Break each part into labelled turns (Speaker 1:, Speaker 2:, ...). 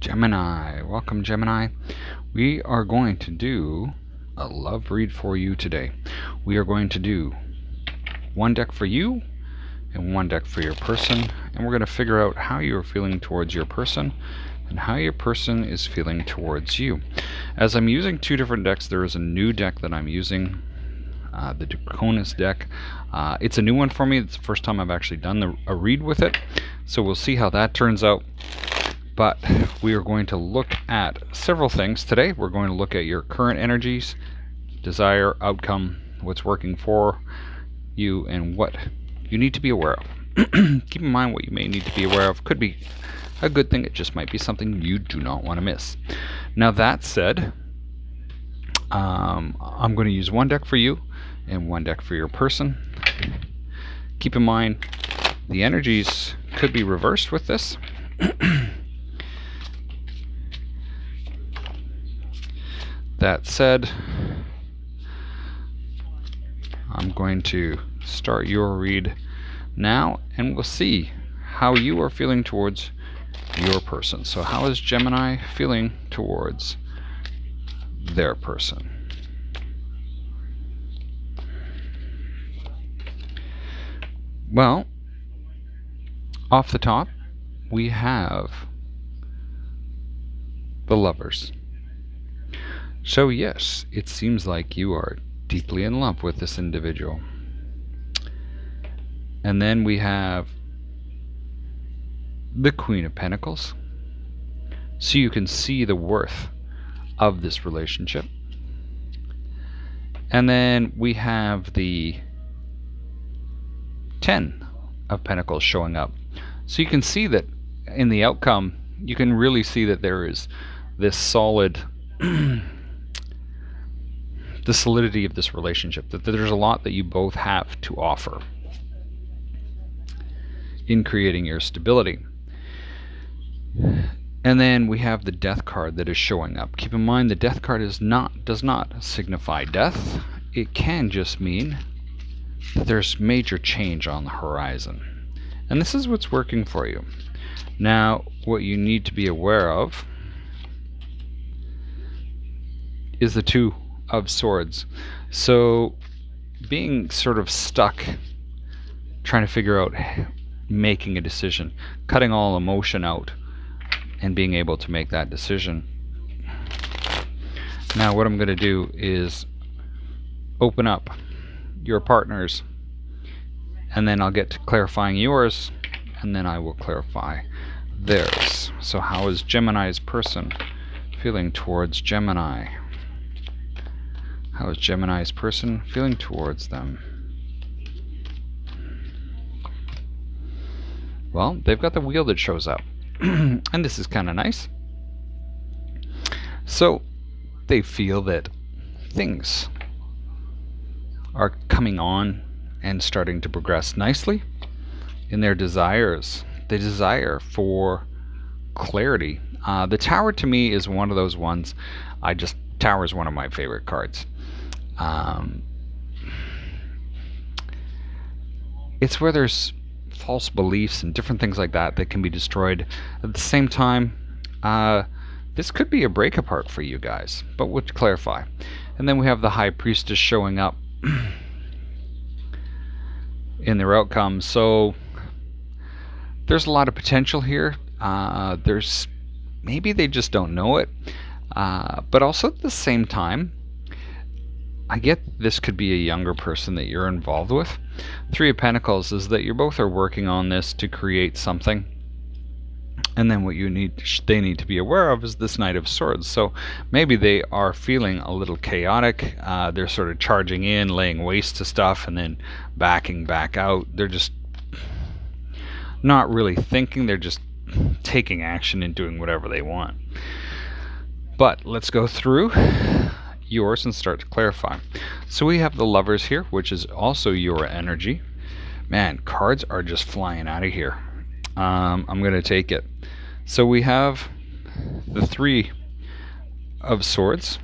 Speaker 1: Gemini. Welcome, Gemini. We are going to do a love read for you today. We are going to do one deck for you and one deck for your person, and we're going to figure out how you're feeling towards your person and how your person is feeling towards you. As I'm using two different decks, there is a new deck that I'm using, the Draconis deck. It's a new one for me. It's the first time I've actually done a read with it, so we'll see how that turns out. But we are going to look at several things today. We're going to look at your current energies, desire, outcome, what's working for you, and what you need to be aware of. Keep in mind what you may need to be aware of. Could be a good thing. It just might be something you do not want to miss. Now that said, I'm going to use one deck for you and one deck for your person. Keep in mind the energies could be reversed with this. That said, I'm going to start your read now, and we'll see how you are feeling towards your person. So how is Gemini feeling towards their person? Well, off the top, we have the Lovers. So yes, it seems like you are deeply in love with this individual. And then we have the Queen of Pentacles. So you can see the worth of this relationship. And then we have the Ten of Pentacles showing up. So you can see that in the outcome, you can really see that there is this solid the solidity of this relationship, that there's a lot that you both have to offer in creating your stability. And then we have the Death card that is showing up. Keep in mind the Death card does not signify death. It can just mean that there's major change on the horizon. And this is what's working for you. Now, what you need to be aware of is the Two of Swords. So being sort of stuck trying to figure out making a decision, cutting all emotion out and being able to make that decision. Now what I'm going to do is open up your partners, and then I'll get to clarifying yours, and then I will clarify theirs. So how is Gemini's person feeling towards Gemini? How is Gemini's person feeling towards them? Well, they've got the wheel that shows up. And this is kind of nice. So they feel that things are coming on and starting to progress nicely in their desires. They desire for clarity. The Tower to me is one of those ones. Tower is one of my favorite cards. It's where there's false beliefs and different things like that that can be destroyed. At the same time, this could be a break apart for you guys, but we'll clarify. And then we have the High Priestess showing up in their outcome. So there's a lot of potential here. There's maybe they just don't know it, but also at the same time, I get this could be a younger person that you're involved with. Three of Pentacles is that you both are working on this to create something. And then what they need to be aware of is this Knight of Swords. So maybe they are feeling a little chaotic. They're sort of charging in, laying waste to stuff, and then backing back out. They're just not really thinking. They're just taking action and doing whatever they want. But let's go through yours and start to clarify. So we have the Lovers here, which is also your energy. Man, cards are just flying out of here. I'm going to take it. So we have the Three of Swords,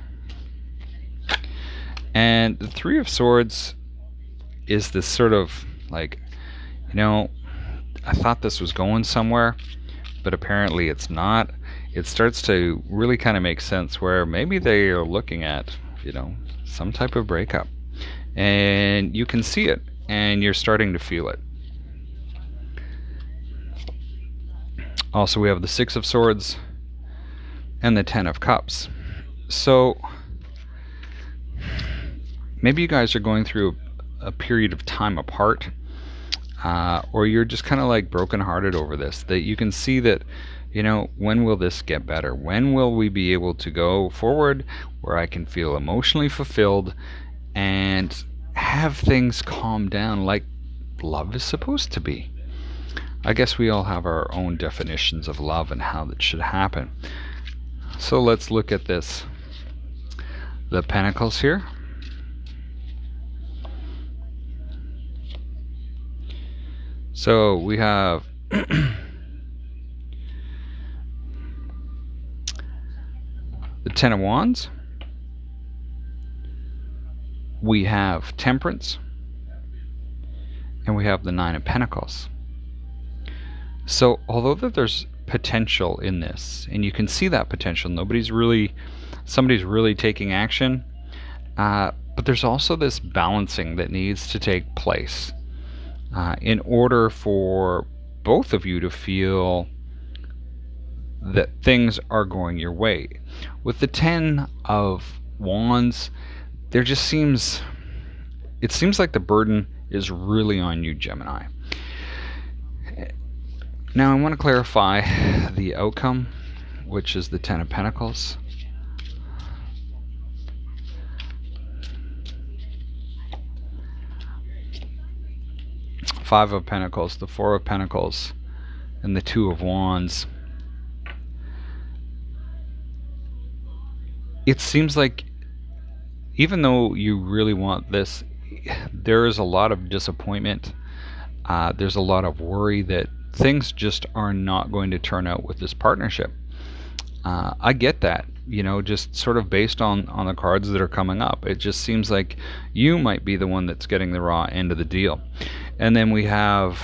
Speaker 1: and the Three of Swords is this sort of like, I thought this was going somewhere, but apparently it's not. it starts to really kind of make sense where maybe they are looking at, some type of breakup. And you can see it, and you're starting to feel it. Also, we have the Six of Swords and the Ten of Cups. So maybe you guys are going through a period of time apart, or you're just kind of like brokenhearted over this, that you can see that, when will this get better? When will we be able to go forward where I can feel emotionally fulfilled and have things calm down like love is supposed to be? I guess we all have our own definitions of love and how that should happen. So let's look at this. The Pentacles here. So we have the Ten of Wands. We have Temperance. And we have the Nine of Pentacles. So although that there's potential in this, and you can see that potential, somebody's really taking action, but there's also this balancing that needs to take place in order for both of you to feel that things are going your way. With the Ten of Wands, it seems like the burden is really on you, Gemini. Now I want to clarify the outcome, which is the Ten of Pentacles. Five of Pentacles, the Four of Pentacles, and the Two of Wands. It seems like even though you really want this, there is a lot of disappointment. There's a lot of worry that things just are not going to turn out with this partnership. I get that, just sort of based on the cards that are coming up. It just seems like you might be the one that's getting the raw end of the deal. And then we have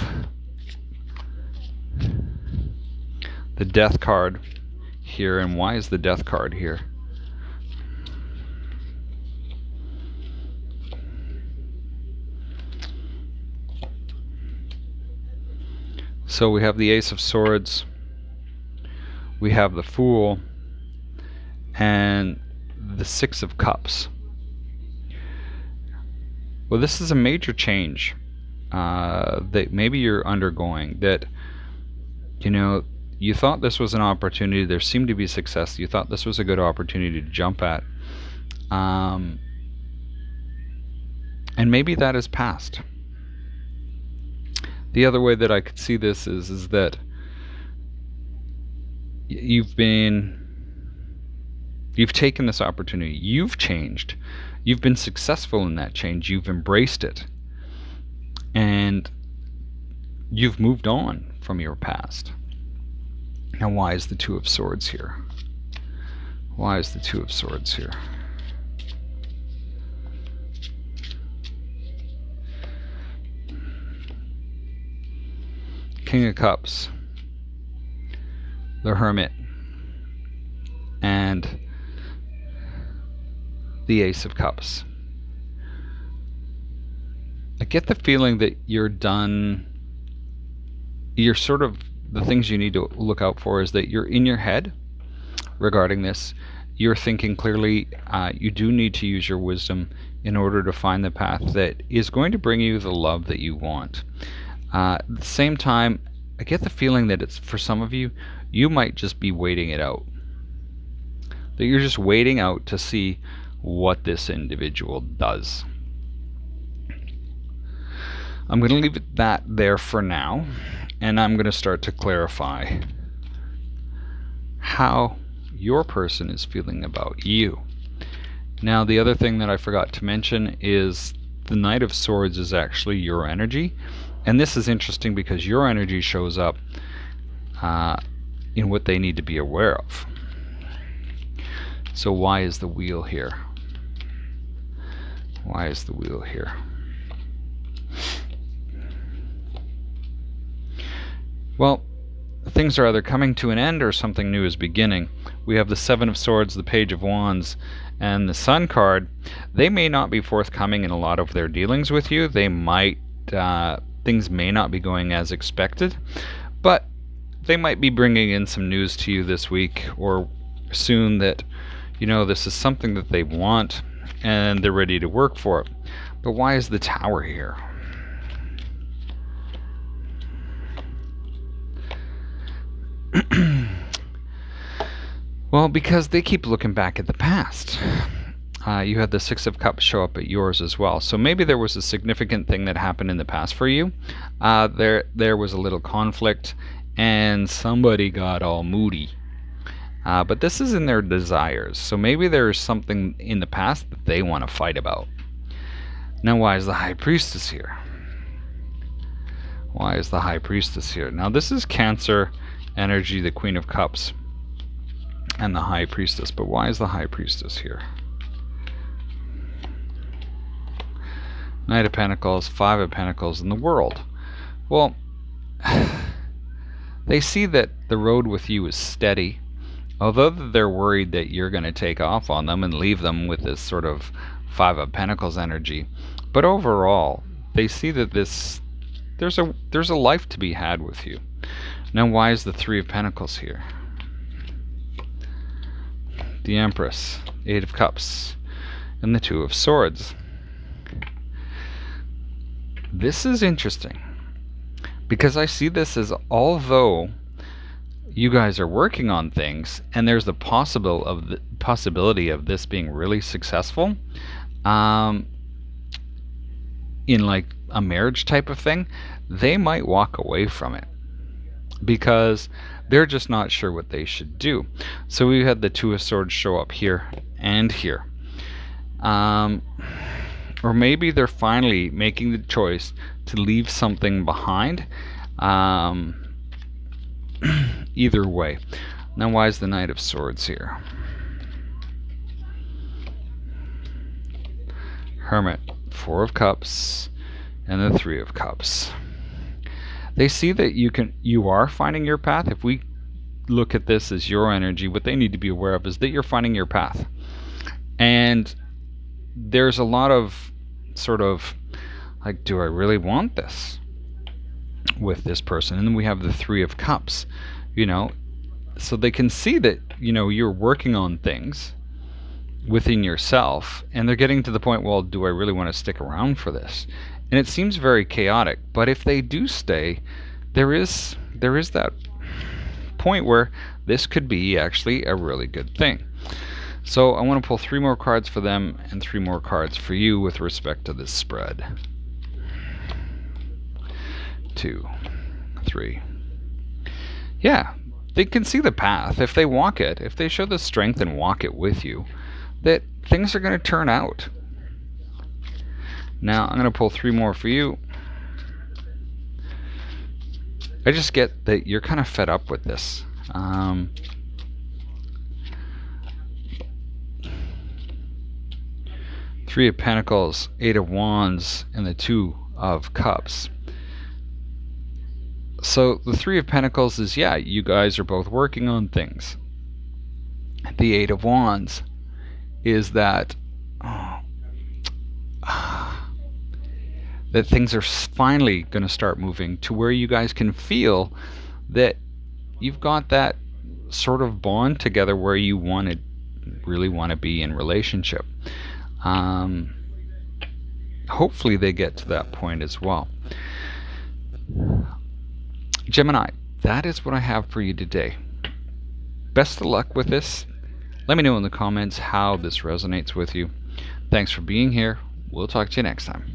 Speaker 1: the Death card here. And why is the Death card here? So we have the Ace of Swords, we have the Fool, and the Six of Cups. Well, this is a major change that maybe you're undergoing, that you thought this was an opportunity, there seemed to be success, you thought this was a good opportunity to jump at, and maybe that is past. The other way that I could see this is that you've taken this opportunity, you've changed, you've been successful in that change, you've embraced it, and you've moved on from your past. Now why is the Two of Swords here? Why is the Two of Swords here? King of Cups, the Hermit, and the Ace of Cups. I get the feeling that you're done. You're sort of, the things you need to look out for is that you're in your head regarding this. You're thinking clearly. You do need to use your wisdom in order to find the path that is going to bring you the love that you want. At the same time, I get the feeling that it's, for some of you, you might just be waiting it out. That you're just waiting out to see what this individual does. I'm going to leave it that there for now, and I'm going to start to clarify how your person is feeling about you. Now, the other thing that I forgot to mention is the Knight of Swords is actually your energy. And this is interesting because your energy shows up in what they need to be aware of. So why is the Wheel here? Why is the Wheel here? Well, things are either coming to an end or something new is beginning. We have the Seven of Swords, the Page of Wands, and the Sun card. They may not be forthcoming in a lot of their dealings with you. They might, things may not be going as expected, but they might be bringing in some news to you this week or soon that, you know, this is something that they want and they're ready to work for it. But why is the Tower here? Well, because they keep looking back at the past. You had the Six of Cups show up at yours as well. So maybe there was a significant thing that happened in the past for you. There was a little conflict and somebody got all moody. But this is in their desires. So maybe there's something in the past that they want to fight about. Now, why is the High Priestess here? Why is the High Priestess here? Now, this is Cancer energy, the Queen of Cups, and the High Priestess. But why is the High Priestess here? Knight of Pentacles, Five of Pentacles, and the World. Well, they see that the road with you is steady, although they're worried that you're going to take off on them and leave them with this sort of Five of Pentacles energy. But overall, they see that there's a life to be had with you. Now, why is the Three of Pentacles here? The Empress, Eight of Cups, and the Two of Swords. This is interesting because I see this as, although you guys are working on things and there's the possibility of this being really successful in like a marriage type of thing, they might walk away from it because they're just not sure what they should do. So we had the Two of Swords show up here and here. Or maybe they're finally making the choice to leave something behind. Either way. Now, why is the Knight of Swords here? Hermit, Four of Cups, and the Three of Cups. They see that you are finding your path. If we look at this as your energy, what they need to be aware of is that you're finding your path. And there's a lot of sort of like, do I really want this with this person? And then we have the Three of Cups, you know, so they can see that, you know, you're working on things within yourself and they're getting to the point, well, do I really want to stick around for this? And it seems very chaotic, but if they do stay, there is that point where this could be actually a really good thing. So I want to pull 3 more cards for them and 3 more cards for you with respect to this spread. 2, 3. Yeah, they can see the path. If they walk it, if they show the strength and walk it with you, that things are going to turn out. Now I'm going to pull 3 more for you. I just get that you're kind of fed up with this. Three of Pentacles, Eight of Wands, and the Two of Cups. So the Three of Pentacles is, yeah, you guys are both working on things. The Eight of Wands is that that things are finally going to start moving to where you guys can feel that you've got that sort of bond together where you really want to be in relationship. Hopefully they get to that point as well. Gemini, that is what I have for you today. Best of luck with this. Let me know in the comments how this resonates with you. Thanks for being here. We'll talk to you next time.